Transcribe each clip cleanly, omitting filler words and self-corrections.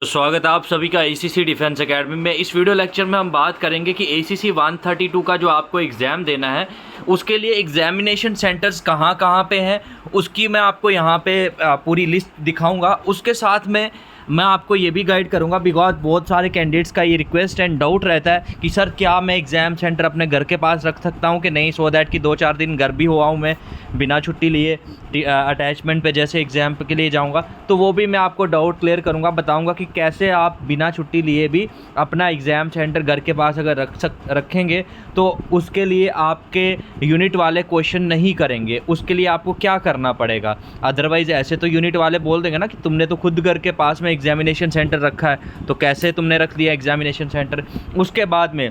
स्वागत है आप सभी का ACC डिफेंस एकेडमी में। इस वीडियो लेक्चर में हम बात करेंगे कि ACC 132 का जो आपको एग्ज़ाम देना है उसके लिए एग्जामिनेशन सेंटर्स कहाँ कहाँ पे हैं, उसकी मैं आपको यहाँ पे पूरी लिस्ट दिखाऊंगा। उसके साथ में मैं आपको ये भी गाइड करूंगा, बिकॉज बहुत सारे कैंडिडेट्स का ये रिक्वेस्ट एंड डाउट रहता है कि सर क्या मैं एग्ज़ाम सेंटर अपने घर के पास रख सकता हूँ कि नहीं, सो दैट कि 2-4 दिन घर भी हुआ हूँ मैं बिना छुट्टी लिए अटैचमेंट पे जैसे एग्ज़ाम के लिए जाऊँगा, तो वो भी मैं आपको डाउट क्लियर करूँगा, बताऊँगा कि कैसे आप बिना छुट्टी लिए भी अपना एग्ज़ाम सेंटर घर के पास अगर रखेंगे तो उसके लिए आपके यूनिट वाले क्वेश्चन नहीं करेंगे। उसके लिए आपको क्या करना पड़ेगा, अदरवाइज़ ऐसे तो यूनिट वाले बोल देंगे ना कि तुमने तो खुद घर के पास में एग्जामिनेशन सेंटर रखा है तो कैसे तुमने रख दिया एग्जामिनेशन सेंटर। उसके बाद में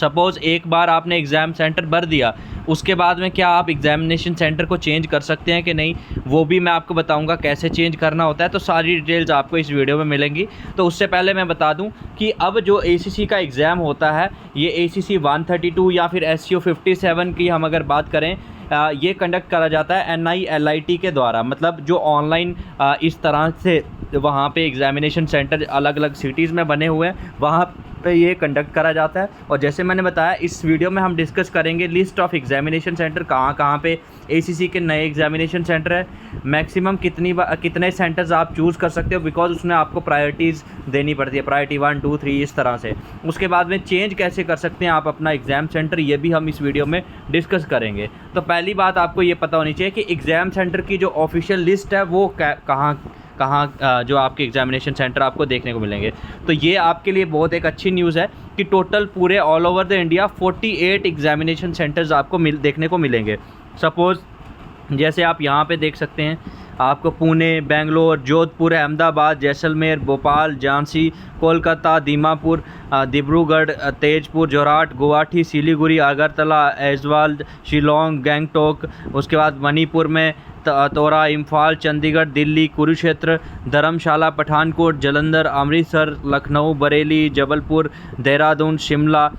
सपोज़ एक बार आपने एग्ज़ाम सेंटर भर दिया, उसके बाद में क्या आप एग्जामिनेशन सेंटर को चेंज कर सकते हैं कि नहीं, वो भी मैं आपको बताऊंगा कैसे चेंज करना होता है। तो सारी डिटेल्स आपको इस वीडियो में मिलेंगी। तो उससे पहले मैं बता दूं कि अब जो ACC का एग्ज़ाम होता है ये ACC 132 या फिर SCO 57 की हम अगर बात करें, ये कंडक्ट करा जाता है NILIT के द्वारा। मतलब जो ऑनलाइन इस तरह से वहाँ पे एग्जामिनेशन सेंटर अलग अलग सिटीज़ में बने हुए हैं वहाँ पे ये कंडक्ट करा जाता है। और जैसे मैंने बताया इस वीडियो में हम डिस्कस करेंगे लिस्ट ऑफ एग्जामिनेशन सेंटर, कहाँ कहाँ पे ACC के नए एग्जामिनेशन सेंटर है, मैक्सिमम कितने सेंटर्स आप चूज़ कर सकते हो, बिकॉज उसमें आपको प्रायोरिटीज़ देनी पड़ती है, प्रायोरिटी 1, 2, 3 इस तरह से। उसके बाद में चेंज कैसे कर सकते हैं आप अपना एग्ज़ाम सेंटर, ये भी हम इस वीडियो में डिस्कस करेंगे। तो पहली बात आपको ये पता होनी चाहिए कि एग्ज़ाम सेंटर की जो ऑफिशियल लिस्ट है वो कहाँ जो आपके एग्जामिनेशन सेंटर आपको देखने को मिलेंगे। तो ये आपके लिए बहुत एक अच्छी न्यूज़ है कि टोटल पूरे all over the India 48 examination centres आपको देखने को मिलेंगे। सपोज़ जैसे आप यहाँ पे देख सकते हैं, आपको पुणे, बेंगलोर, जोधपुर, अहमदाबाद, जैसलमेर, भोपाल, झांसी, कोलकाता, दीमापुर, डिब्रूगढ़, तेजपुर, जोरहाट, गुवाहाटी, सिलीगुड़ी, अगरतला, ऐजवाल, शिलोंग, गंगटोक, उसके बाद मणिपुर में तोरा, इम्फाल, चंडीगढ़, दिल्ली, कुरुक्षेत्र, धर्मशाला, पठानकोट, जालंधर, अमृतसर, लखनऊ, बरेली, जबलपुर, देहरादून, शिमला,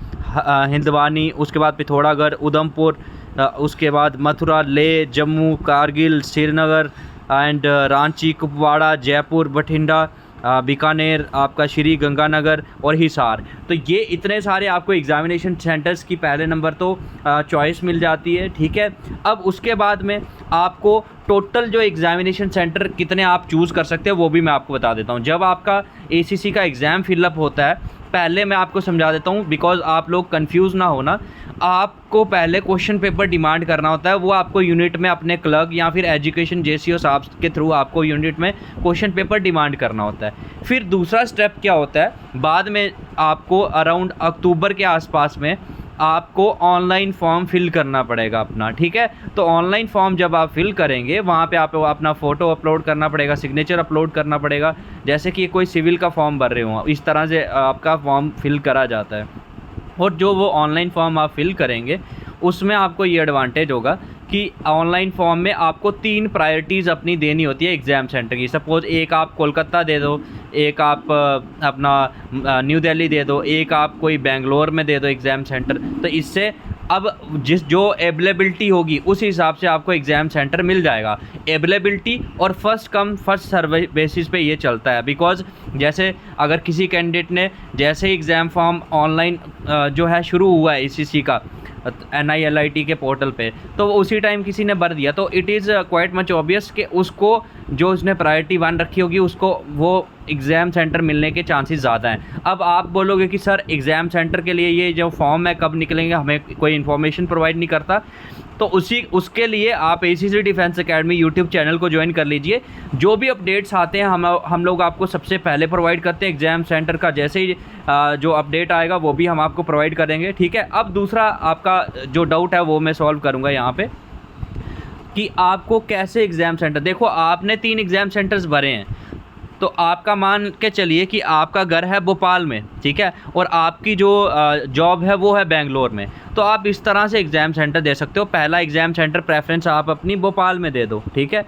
हिंदवानी, उसके बाद पिथौरागढ़, उधमपुर, उसके बाद मथुरा, लेह, जम्मू, कारगिल, श्रीनगर एंड रांची, कुपवाड़ा, जयपुर, बठिंडा, बीकानेर, आपका श्री गंगानगर और हिसार। तो ये इतने सारे आपको एग्जामिनेशन सेंटर्स की पहले नंबर तो चॉइस मिल जाती है, ठीक है। अब उसके बाद में आपको टोटल जो एग्जामिनेशन सेंटर कितने आप चूज़ कर सकते हैं वो भी मैं आपको बता देता हूँ। जब आपका ACC का एग्ज़ाम फिलअप होता है, पहले मैं आपको समझा देता हूँ बिकॉज आप लोग कंफ्यूज ना होना। आपको पहले क्वेश्चन पेपर डिमांड करना होता है, वो आपको यूनिट में अपने क्लर्क या फिर एजुकेशन JCO साहब के थ्रू आपको यूनिट में क्वेश्चन पेपर डिमांड करना होता है। फिर दूसरा स्टेप क्या होता है, बाद में आपको अराउंड अक्टूबर के आसपास में आपको ऑनलाइन फॉर्म फिल करना पड़ेगा अपना, ठीक है। तो ऑनलाइन फॉर्म जब आप फिल करेंगे वहाँ पे आपको अपना फ़ोटो अपलोड करना पड़ेगा, सिग्नेचर अपलोड करना पड़ेगा, जैसे कि कोई सिविल का फॉर्म भर रहे हो, इस तरह से आपका फॉर्म फिल करा जाता है। और जो वो ऑनलाइन फॉर्म आप फिल करेंगे उसमें आपको ये एडवांटेज होगा कि ऑनलाइन फॉर्म में आपको 3 प्रायोरिटीज़ अपनी देनी होती है एग्ज़ाम सेंटर की। सपोज़ एक आप कोलकाता दे दो, एक आप अपना न्यू दिल्ली दे दो, एक आप कोई बेंगलोर में दे दो एग्ज़ाम सेंटर। तो इससे अब जो अवेलेबिलिटी होगी उस हिसाब से आपको एग्ज़ाम सेंटर मिल जाएगा। अवेलेबिलिटी और first come first serve basis पे ये चलता है, बिकॉज जैसे अगर किसी कैंडिडेट ने जैसे ही एग्ज़ाम फॉर्म ऑनलाइन जो है शुरू हुआ है ACC का NILIT के पोर्टल पे, तो उसी टाइम किसी ने भर दिया तो it is quite much obvious कि उसको जो उसने प्रायोरिटी 1 रखी होगी उसको वो एग्ज़ाम सेंटर मिलने के चांसेस ज़्यादा हैं। अब आप बोलोगे कि सर एग्ज़ाम सेंटर के लिए ये जो फॉर्म है कब निकलेंगे, हमें कोई इन्फॉर्मेशन प्रोवाइड नहीं करता, तो उसके लिए आप ACC defence academy YouTube channel को ज्वाइन कर लीजिए। जो भी अपडेट्स आते हैं हम लोग आपको सबसे पहले प्रोवाइड करते हैं। एग्ज़ाम सेंटर का जैसे ही जो अपडेट आएगा वो भी हम आपको प्रोवाइड करेंगे, ठीक है। अब दूसरा आपका जो डाउट है वो मैं सॉल्व करूँगा यहाँ पे कि आपको कैसे एग्ज़ाम सेंटर, देखो आपने 3 एग्ज़ाम सेंटर्स भरे हैं, तो आपका मान के चलिए कि आपका घर है भोपाल में, ठीक है, और आपकी जो जॉब है वो है बेंगलोर में, तो आप इस तरह से एग्ज़ाम सेंटर दे सकते हो। पहला एग्ज़ाम सेंटर प्रेफरेंस आप अपनी भोपाल में दे दो, ठीक है,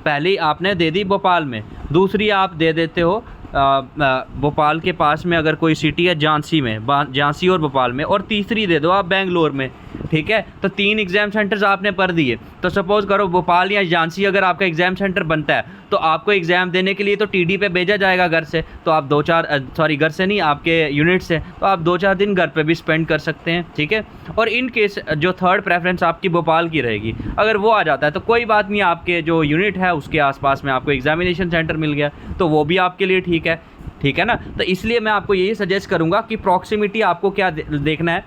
पहली आपने दे दी भोपाल में, दूसरी आप दे देते हो भोपाल के पास में अगर कोई सिटी है झांसी में, झांसी और भोपाल में, और तीसरी दे दो आप बेंगलोर में, ठीक है। तो 3 एग्ज़ाम सेंटर्स आपने पढ़ दिए, तो सपोज़ करो भोपाल या झांसी अगर आपका एग्ज़ाम सेंटर बनता है तो आपको एग्ज़ाम देने के लिए तो टीडी पे भेजा जाएगा घर से, तो आप घर से नहीं, आपके यूनिट से, तो आप 2-4 दिन घर पे भी स्पेंड कर सकते हैं, ठीक है। और इन केस जो थर्ड प्रेफरेंस आपकी भोपाल की रहेगी, अगर वो आ जाता है तो कोई बात नहीं, आपके जो यूनिट है उसके आसपास में आपको एग्जामिनेशन सेंटर मिल गया तो वो भी आपके लिए ठीक है, ठीक है ना। तो इसलिए मैं आपको यही सजेस्ट करूंगा कि प्रॉक्सिमिटी आपको क्या देखना है,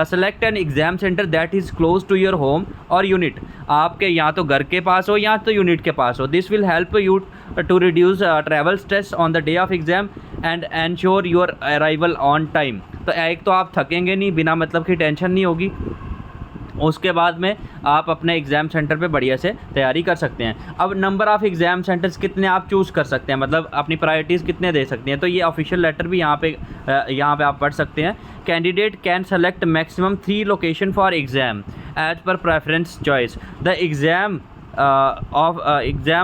select an exam centre that is close to your home और यूनिट, आपके या तो घर के पास हो या तो यूनिट के पास हो। This will help you to reduce travel stress on the day of exam and ensure your arrival on time. तो एक तो आप थकेंगे नहीं, बिना मतलब की टेंशन नहीं होगी, उसके बाद में आप अपने एग्ज़ाम सेंटर पे बढ़िया से तैयारी कर सकते हैं। अब नंबर ऑफ़ एग्ज़ाम सेंटर्स कितने आप चूज़ कर सकते हैं, मतलब अपनी प्रायोरिटीज़ कितने दे सकते हैं, तो ये ऑफिशियल लेटर भी यहाँ पे आप पढ़ सकते हैं। Candidate can select maximum 3 location for exam as per preference choice. The exam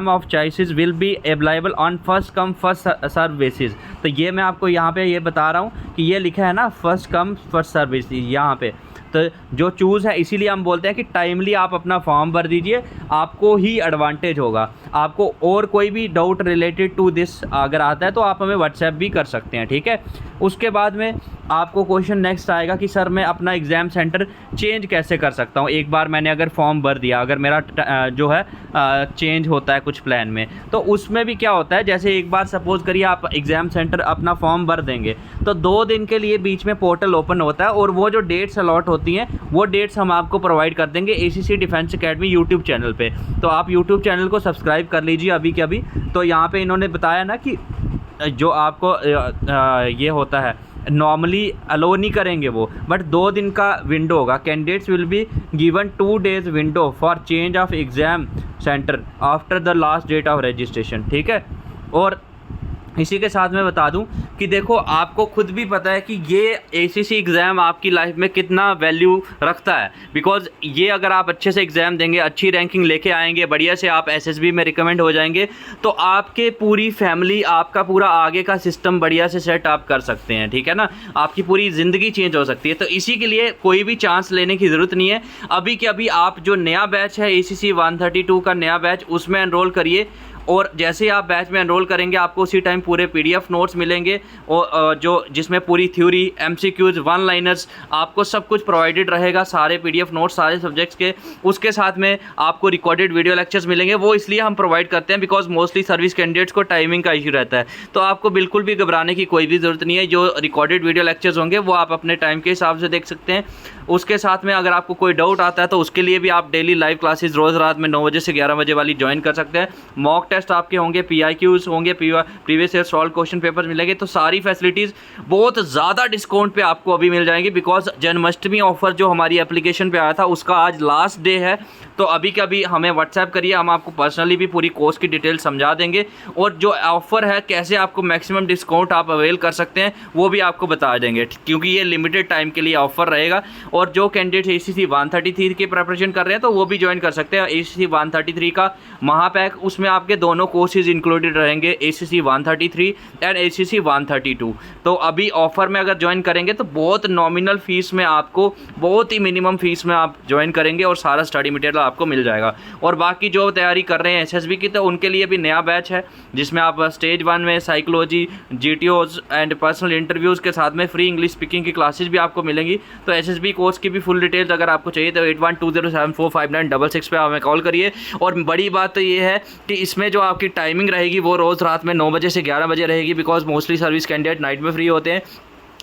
of choices will be available on first come first serve basis. तो ये मैं आपको यहाँ पे ये बता रहा हूँ कि ये लिखा है ना first come first serve basis यहाँ पे, तो जो चूज़ है इसीलिए हम बोलते हैं कि टाइमली आप अपना फॉर्म भर दीजिए, आपको ही एडवांटेज होगा। आपको और कोई भी डाउट रिलेटेड टू दिस अगर आता है तो आप हमें व्हाट्सएप भी कर सकते हैं, ठीक है। उसके बाद में आपको क्वेश्चन नेक्स्ट आएगा कि सर मैं अपना एग्ज़ाम सेंटर चेंज कैसे कर सकता हूँ। एक बार मैंने अगर फॉर्म भर दिया, अगर मेरा जो है चेंज होता है कुछ प्लान में, तो उसमें भी क्या होता है, जैसे एक बार सपोज़ करिए आप एग्ज़ाम सेंटर अपना फॉर्म भर देंगे तो 2 दिन के लिए बीच में पोर्टल ओपन होता है और वो जो डेट्स अलॉट होती हैं वो डेट्स हम आपको प्रोवाइड कर देंगे ACC defence academy YouTube channel पे। तो आप यूट्यूब चैनल को सब्सक्राइब कर लीजिए अभी के अभी। तो यहाँ पे इन्होंने बताया ना कि जो आपको ये होता है नॉर्मली अलो नहीं करेंगे वो, बट 2 दिन का विंडो होगा। Candidates will be given 2 days window for change of exam centre after the last date of registration, ठीक है। और इसी के साथ मैं बता दूं कि देखो आपको खुद भी पता है कि ये ACC एग्ज़ाम आपकी लाइफ में कितना वैल्यू रखता है, बिकॉज़ ये अगर आप अच्छे से एग्ज़ाम देंगे, अच्छी रैंकिंग लेके आएंगे, बढ़िया से आप SSB में रिकमेंड हो जाएंगे, तो आपके पूरी फैमिली, आपका पूरा आगे का सिस्टम बढ़िया से सेट आप कर सकते हैं, ठीक है ना। आपकी पूरी ज़िंदगी चेंज हो सकती है। तो इसी के लिए कोई भी चांस लेने की ज़रूरत नहीं है। अभी के अभी आप जो नया बैच है ACC 132 का नया बैच, उसमें एनरोल करिए और जैसे ही आप बैच में एनरोल करेंगे आपको उसी टाइम पूरे PDF नोट्स मिलेंगे और जो जिसमें पूरी थ्योरी, MCQs, 1 लाइनर्स आपको सब कुछ प्रोवाइडेड रहेगा, सारे PDF नोट्स सारे सब्जेक्ट्स के। उसके साथ में आपको रिकॉर्डेड वीडियो लेक्चर्स मिलेंगे। वो इसलिए हम प्रोवाइड करते हैं बिकॉज मोस्टली सर्विस कैंडिडेट्स को टाइमिंग का इशू रहता है, तो आपको बिल्कुल भी घबराने की कोई भी ज़रूरत नहीं है। जो रिकॉर्डेड वीडियो लेक्चर्स होंगे वो आप अपने टाइम के हिसाब से देख सकते हैं। उसके साथ में अगर आपको कोई डाउट आता है तो उसके लिए भी आप डेली लाइव क्लासेस रोज़ रात में 9 बजे से 11 बजे वाली ज्वाइन कर सकते हैं। मॉक टेस्ट आपके होंगे, PIQs होंगे, previous year solve question papers मिलेंगे। तो सारी फैसिलिटीज़ बहुत ज़्यादा डिस्काउंट पे आपको अभी मिल जाएंगी बिकॉज जन्माष्टमी ऑफर जो हमारी एप्लीकेशन पे आया था उसका आज लास्ट डे है। तो अभी के अभी हमें व्हाट्सएप करिए, हम आपको पर्सनली भी पूरी कोर्स की डिटेल समझा देंगे और जो ऑफ़र है कैसे आपको मैक्सिमम डिस्काउंट आप अवेल कर सकते हैं वो भी आपको बता देंगे, क्योंकि ये लिमिटेड टाइम के लिए ऑफर रहेगा। और जो कैंडिडेट ACC 133 की प्रिपरेशन कर रहे हैं तो वो भी ज्वाइन कर सकते हैं। ACC 133 का महापैक, उसमें आपके दोनों कोर्सेज इंक्लूडेड रहेंगे, ACC 133 एंड ACC 132। तो अभी ऑफर में अगर ज्वाइन करेंगे तो बहुत नॉमिनल फीस में आपको, बहुत ही मिनिमम फीस में आप ज्वाइन करेंगे और सारा स्टडी मटेरियल आपको मिल जाएगा। और बाकी जो तैयारी कर रहे हैं SSB की, तो उनके लिए भी नया बैच है जिसमें आप स्टेज 1 में psychology, GTOs and personal interviews के साथ में फ्री इंग्लिश स्पीकिंग की क्लासेस भी आपको मिलेंगी। तो SSB कोर्स की भी फुल डिटेल्स अगर आपको चाहिए तो 8120745966 पे हमें कॉल करिए। और बड़ी बात तो ये है कि इसमें जो आपकी टाइमिंग रहेगी वो रोज़ रात में 9 बजे से 11 बजे रहेगी, because mostly service candidate night में फ्री होते हैं।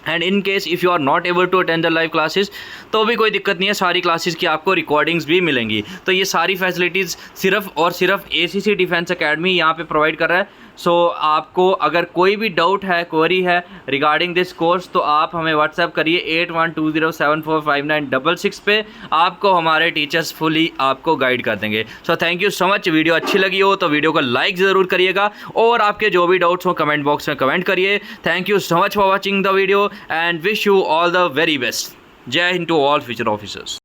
And in case if you are not able to attend the live classes तो भी कोई दिक्कत नहीं है, सारी क्लासेस की आपको रिकॉर्डिंग्स भी मिलेंगी। तो ये सारी फैसिलिटीज़ सिर्फ और सिर्फ ACC डिफेंस एकेडमी यहाँ पे प्रोवाइड कर रहा है। सो आपको अगर कोई भी डाउट है, क्वेरी है रिगार्डिंग दिस कोर्स, तो आप हमें व्हाट्सएप करिए 8120745966 पे। आपको हमारे टीचर्स फुली आपको गाइड कर देंगे। So thank you so much. Video अच्छी लगी हो तो वीडियो को लाइक ज़रूर करिएगा और आपके जो भी डाउट्स हो कमेंट बॉक्स में कमेंट करिए। Thank you so much for watching the video and wish you all the very best. Jai Hind to all future officers.